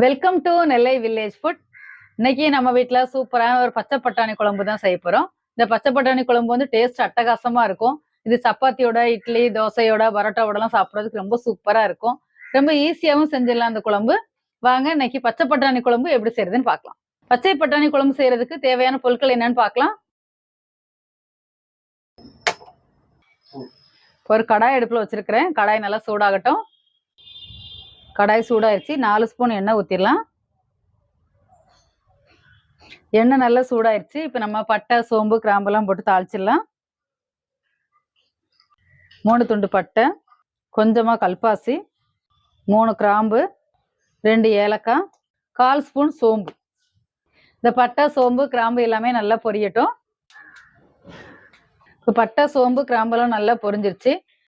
Welcome to Nellai village food. இன்னைக்கு நம்ம வீட்டில் சூப்பரான ஒரு பச்சை பட்டாணி குழம்பு தான் செய்ய போகிறோம். இந்த பச்சை பட்டாணி குழம்பு வந்து டேஸ்ட் அட்டகாசமாக இருக்கும். இது சப்பாத்தியோட, இட்லி, தோசையோட, பரோட்டாவோடலாம் சாப்பிட்றதுக்கு ரொம்ப சூப்பராக இருக்கும். ரொம்ப ஈஸியாகவும் செஞ்சிடலாம் அந்த குழம்பு. வாங்க இன்னைக்கு பச்சை பட்டாணி குழம்பு எப்படி செய்யறதுன்னு பார்க்கலாம். பச்சை பட்டாணி குழம்பு செய்யறதுக்கு தேவையான பொருட்கள் என்னன்னு பார்க்கலாம். ஒரு கடாய் அடுப்பில் வச்சிருக்கிறேன். கடாய் நல்லா சூடாகட்டும். கடாய் சூடாயிருச்சு. 4 ஸ்பூன் எண்ணெய் ஊற்றிடலாம். எண்ணெய் நல்லா சூடாயிருச்சு. இப்போ நம்ம பட்டை, சோம்பு, கிராம்பெல்லாம் போட்டு தாளிச்சிடலாம். 3 துண்டு பட்டை, கொஞ்சமாக கல்பாசி, 3 கிராம்பு, 2 ஏலக்காய், 1/4 ஸ்பூன் சோம்பு. இந்த பட்டை, சோம்பு, கிராம்பு எல்லாமே நல்லா பொரியட்டும். இப்போ பட்டை, சோம்பு, கிராம்பெல்லாம் நல்லா பொரிஞ்சிருச்சு.